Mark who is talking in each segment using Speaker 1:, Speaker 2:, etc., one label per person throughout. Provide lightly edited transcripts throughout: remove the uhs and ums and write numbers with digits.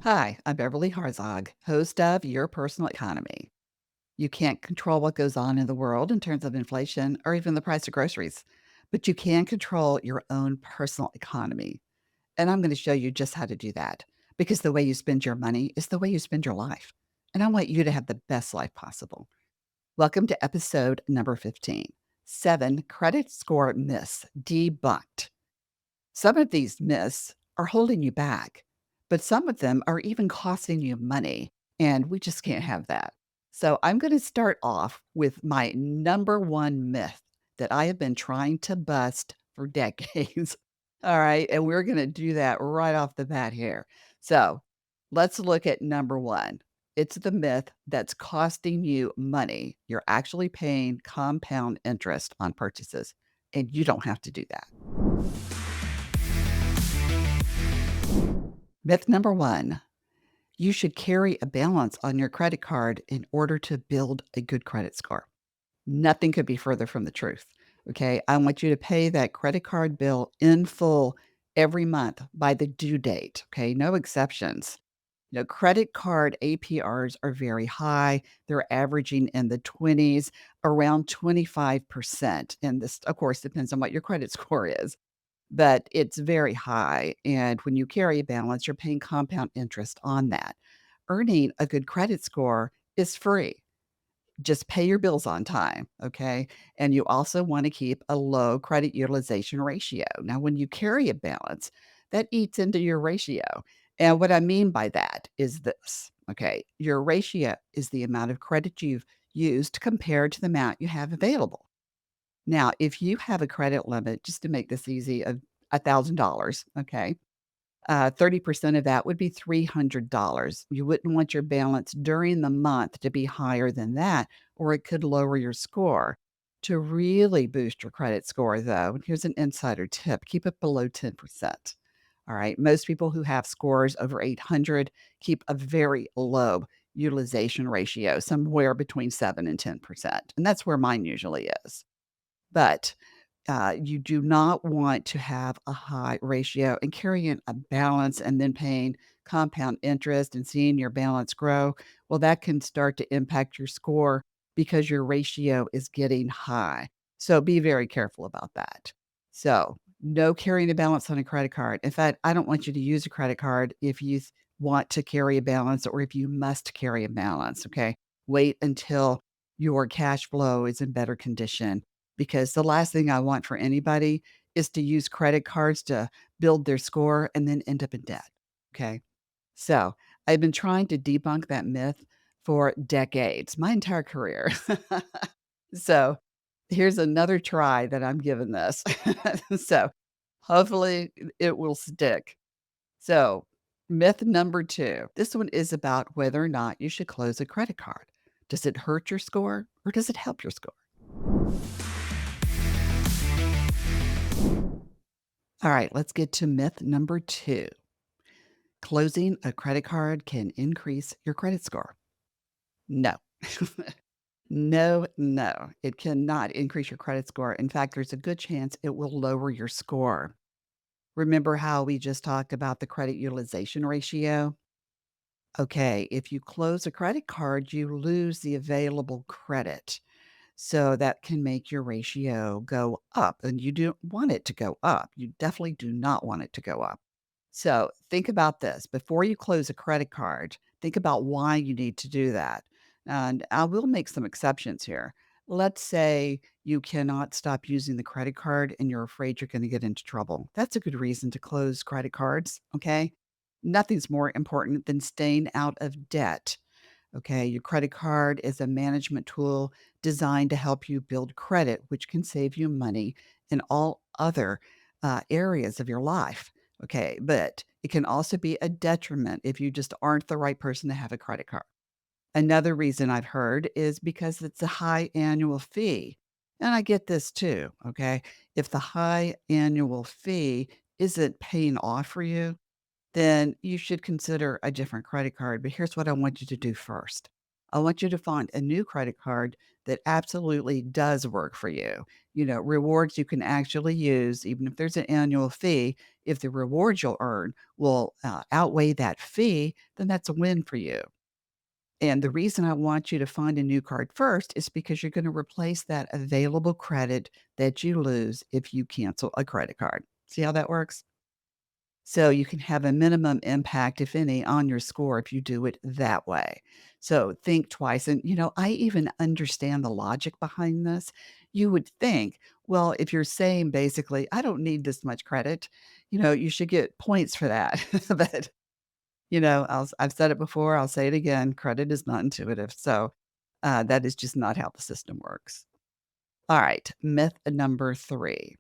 Speaker 1: Hi, I'm Beverly Harzog, host of Your Personal Economy. You can't control what goes on in the world in terms of inflation or even the price of groceries, but you can control your own personal economy. And I'm going to show you just how to do that because the way you spend your money is the way you spend your life. And I want you to have the best life possible. Welcome to episode number 15 Seven Credit Score Myths Debunked. Some of these myths are holding you back, but some of them are even costing you money, and we just can't have that. So, I'm going to start off with my number one myth that I have been trying to bust for decades. All right. And we're going to do that right off the bat here. So, let's look at number one. It's the myth that's costing you money. You're actually paying compound interest on purchases, and you don't have to do that. Myth number one, you should carry a balance on your credit card in order to build a good credit score. Nothing could be further from the truth. Okay. I want you to pay that credit card bill in full every month by the due date. Okay. No exceptions. Credit card APRs are very high. They're averaging in the 20s, around 25%. And this, of course, depends on what your credit score is, but it's very high. And when you carry a balance, you're paying compound interest on that. Earning a good credit score is free. Just pay your bills on time, okay? And you also want to keep a low credit utilization ratio. Now, when you carry a balance, that eats into your ratio. And what I mean by that is this, okay? Your ratio is the amount of credit you've used compared to the amount you have available. Now, if you have a credit limit, just to make this easy, of $1,000, okay, 30% of that would be $300. You wouldn't want your balance during the month to be higher than that, or it could lower your score. To really boost your credit score, though, and here's an insider tip, keep it below 10%. All right. Most people who have scores over 800 keep a very low utilization ratio, somewhere between 7 and 10%. And that's where mine usually is. But you do not want to have a high ratio and carrying a balance and then paying compound interest and seeing your balance grow. Well, that can start to impact your score because your ratio is getting high. So be very careful about that. So, no carrying a balance on a credit card. In fact, I don't want you to use a credit card if you want to carry a balance or if you must carry a balance. Okay. Wait until your cash flow is in better condition because the last thing I want for anybody is to use credit cards to build their score and then end up in debt. Okay. So I've been trying to debunk that myth for decades, my entire career. So here's another try that I'm giving this. So hopefully it will stick. So, myth number two, this one is about whether or not you should close a credit card. Does it hurt your score or does it help your score? All right, let's get to myth number two. Closing a credit card can increase your credit score. No. No, no, it cannot increase your credit score. In fact, there's a good chance it will lower your score. Remember how we just talked about the credit utilization ratio? Okay, if you close a credit card, you lose the available credit. So that can make your ratio go up, and you don't want it to go up. You definitely do not want it to go up. So think about this before you close a credit card, think about why you need to do that. And I will make some exceptions here. Let's say you cannot stop using the credit card and you're afraid you're going to get into trouble. That's a good reason to close credit cards. Okay. Nothing's more important than staying out of debt. Okay. Your credit card is a management tool designed to help you build credit, which can save you money in all other areas of your life. Okay. But it can also be a detriment if you just aren't the right person to have a credit card. Another reason I've heard is because it's a high annual fee. And I get this too. Okay. If the high annual fee isn't paying off for you, then you should consider a different credit card. But here's what I want you to do first. I want you to find a new credit card that absolutely does work for you. Rewards you can actually use, even if there's an annual fee. If the rewards you'll earn will outweigh that fee, then that's a win for you. And the reason I want you to find a new card first is because you're going to replace that available credit that you lose if you cancel a credit card. See how that works? So you can have a minimum impact, if any, on your score if you do it that way. So think twice. And, I even understand the logic behind this. You would think, well, if you're saying basically, I don't need this much credit, you should get points for that. But, I've said it before, I'll say it again, credit is not intuitive. So that is just not how the system works. All right. Myth number 3.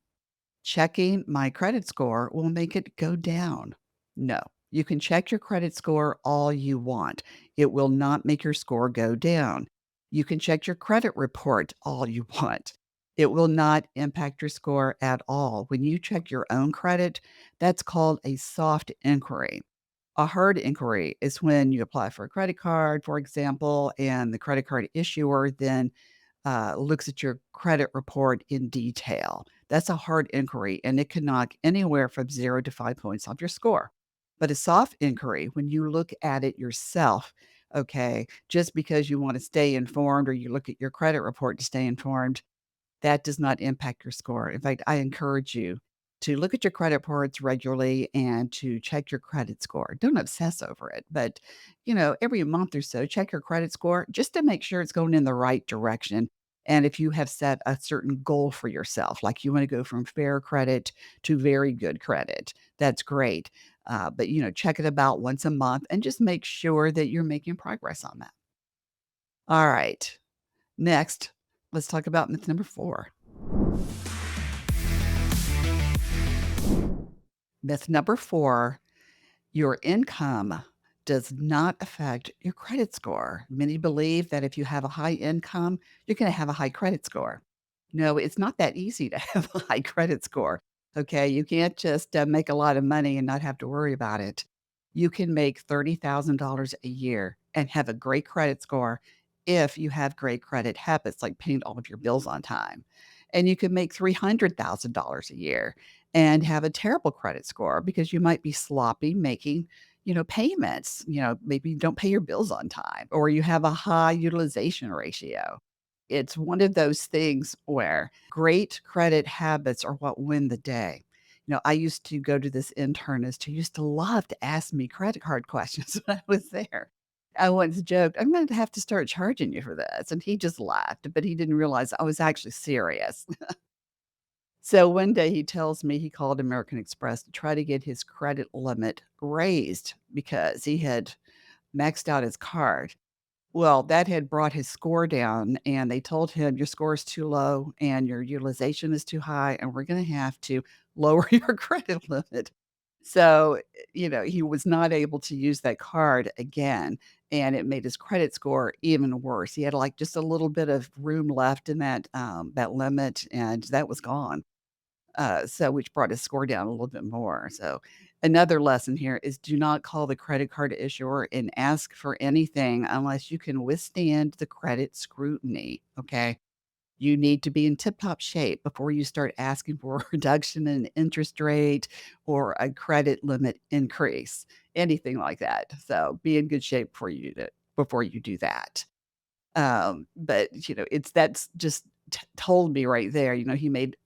Speaker 1: Checking my credit score will make it go down. No, you can check your credit score all you want. It will not make your score go down. You can check your credit report all you want. It will not impact your score at all. When you check your own credit, that's called a soft inquiry. A hard inquiry is when you apply for a credit card, for example, and the credit card issuer then looks at your credit report in detail. That's a hard inquiry, and it can knock anywhere from 0 to 5 points off your score. But a soft inquiry, when you look at it yourself, okay, just because you want to stay informed or you look at your credit report to stay informed, that does not impact your score. In fact, I encourage you to look at your credit reports regularly and to check your credit score. Don't obsess over it, but every month or so, check your credit score just to make sure it's going in the right direction. And if you have set a certain goal for yourself, like you want to go from fair credit to very good credit, that's great. But check it about once a month and just make sure that you're making progress on that. All right. Next, let's talk about myth number 4. Myth number 4, your income does not affect your credit score. Many believe that if you have a high income, you're going to have a high credit score. No, it's not that easy to have a high credit score. Okay. You can't just make a lot of money and not have to worry about it. You can make $30,000 a year and have a great credit score if you have great credit habits like paying all of your bills on time. And you can make $300,000 a year and have a terrible credit score because you might be sloppy making payments. Maybe you don't pay your bills on time or you have a high utilization ratio. It's one of those things where great credit habits are what win the day. I used to go to this internist who used to love to ask me credit card questions when I was there. I once joked, I'm going to have to start charging you for this. And he just laughed, but he didn't realize I was actually serious. So one day he tells me he called American Express to try to get his credit limit raised because he had maxed out his card. Well, that had brought his score down, and they told him, "Your score is too low and your utilization is too high, and we're gonna have to lower your credit limit." So, he was not able to use that card again, and it made his credit score even worse. He had, like, just a little bit of room left in that limit, and that was gone. So which brought his score down a little bit more. So another lesson here is do not call the credit card issuer and ask for anything unless you can withstand the credit scrutiny. Okay. You need to be in tip top shape before you start asking for a reduction in interest rate or a credit limit increase, anything like that. So be in good shape before you do that. But that's just told me right there, he made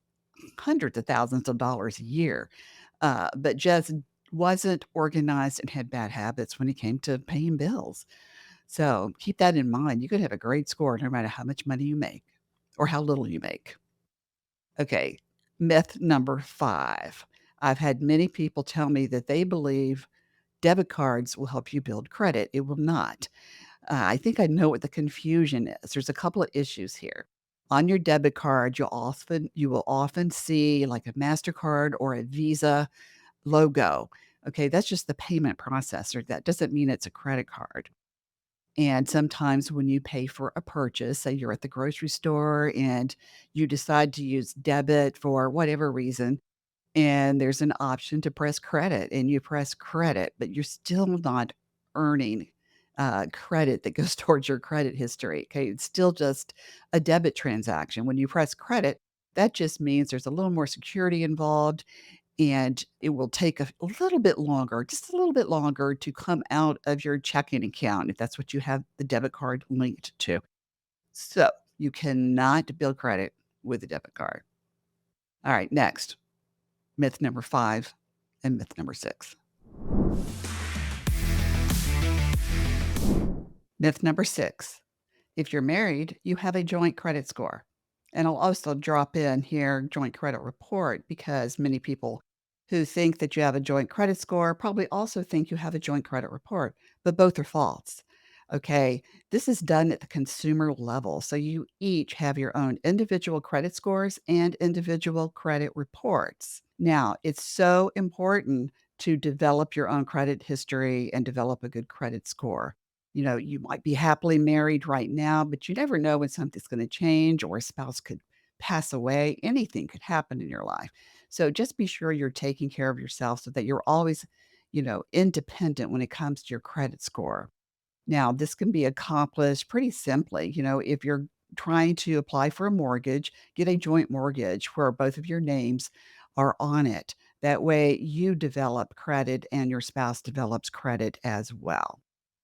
Speaker 1: hundreds of thousands of dollars a year, but just wasn't organized and had bad habits when it came to paying bills. So keep that in mind. You could have a great score no matter how much money you make or how little you make. Okay, myth number 5. I've had many people tell me that they believe debit cards will help you build credit. It will not. I think I know what the confusion is. There's a couple of issues here. On your debit card, you will often see like a Mastercard or a Visa logo. Okay, that's just the payment processor. That doesn't mean it's a credit card. And sometimes when you pay for a purchase, say you're at the grocery store and you decide to use debit for whatever reason, and there's an option to press credit and you press credit, but you're still not earning credit that goes towards your credit history. Okay. It's still just a debit transaction. When you press credit, that just means there's a little more security involved and it will take a little bit longer, just a little bit longer to come out of your checking account if that's what you have the debit card linked to. So you cannot build credit with a debit card. All right, next, myth number 5 and myth number 6. Myth number 6. If you're married, you have a joint credit score. And I'll also drop in here joint credit report because many people who think that you have a joint credit score probably also think you have a joint credit report, but both are false. Okay. This is done at the consumer level. So you each have your own individual credit scores and individual credit reports. Now, it's so important to develop your own credit history and develop a good credit score. You might be happily married right now, but you never know when something's going to change or a spouse could pass away. Anything could happen in your life. So just be sure you're taking care of yourself so that you're always, independent when it comes to your credit score. Now, this can be accomplished pretty simply. If you're trying to apply for a mortgage, get a joint mortgage where both of your names are on it. That way you develop credit and your spouse develops credit as well.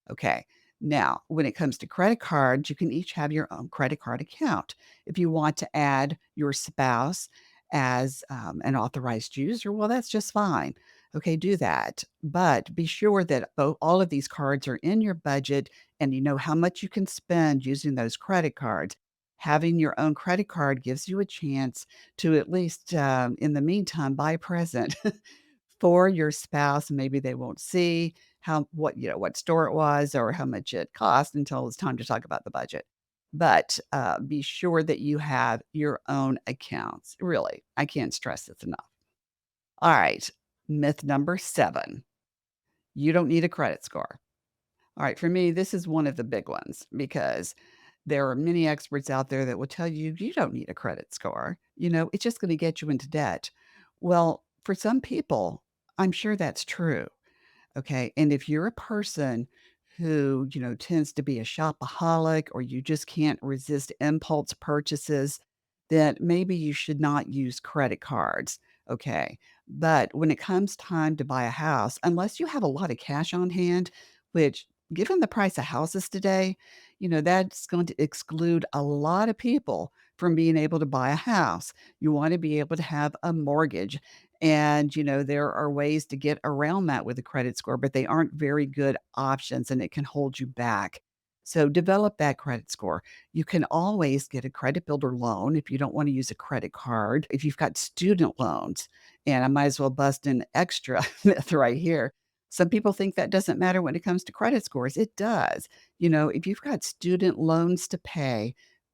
Speaker 1: Okay. Now, when it comes to credit cards, you can each have your own credit card account. If you want to add your spouse as an authorized user, well, that's just fine. Okay, do that. But be sure that all of these cards are in your budget and you know how much you can spend using those credit cards. Having your own credit card gives you a chance to at least, in the meantime, buy a present for your spouse. Maybe they won't see what store it was or how much it cost until it's time to talk about the budget. But be sure that you have your own accounts. Really, I can't stress this enough. All right. Myth number 7. You don't need a credit score. All right. For me, this is one of the big ones because there are many experts out there that will tell you you don't need a credit score. It's just going to get you into debt. Well, for some people, I'm sure that's true. Okay. And if you're a person who, tends to be a shopaholic or you just can't resist impulse purchases, then maybe you should not use credit cards. Okay. But when it comes time to buy a house, unless you have a lot of cash on hand, which given the price of houses today, that's going to exclude a lot of people from being able to buy a house. You want to be able to have a mortgage. And, there are ways to get around that with a credit score, but they aren't very good options and it can hold you back. So develop that credit score. You can always get a credit builder loan if you don't want to use a credit card. If you've got student loans, and I might as well bust an extra myth right here. Some people think that doesn't matter when it comes to credit scores. It does. If you've got student loans to pay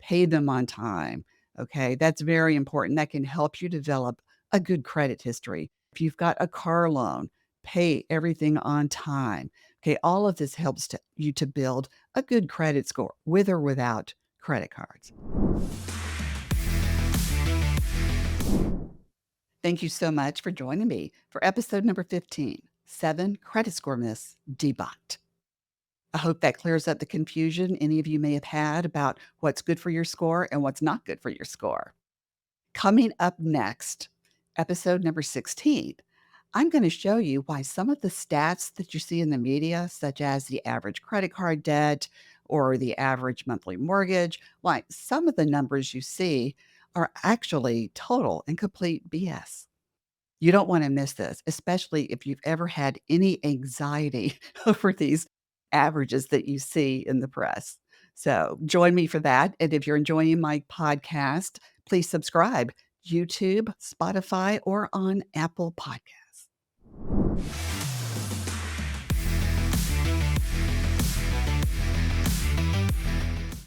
Speaker 1: them on time. Okay. That's very important. That can help you develop a good credit history. If you've got a car loan, pay everything on time. Okay, all of this helps you to build a good credit score with or without credit cards. Thank you so much for joining me for episode number 15, 7 Credit Score Myths Debunked. I hope that clears up the confusion any of you may have had about what's good for your score and what's not good for your score. Coming up next, episode number 16, I'm going to show you why some of the stats that you see in the media, such as the average credit card debt or the average monthly mortgage, why some of the numbers you see are actually total and complete BS. You don't want to miss this, especially if you've ever had any anxiety over these averages that you see in the press. So join me for that. And if you're enjoying my podcast, please subscribe YouTube, Spotify, or on Apple Podcasts.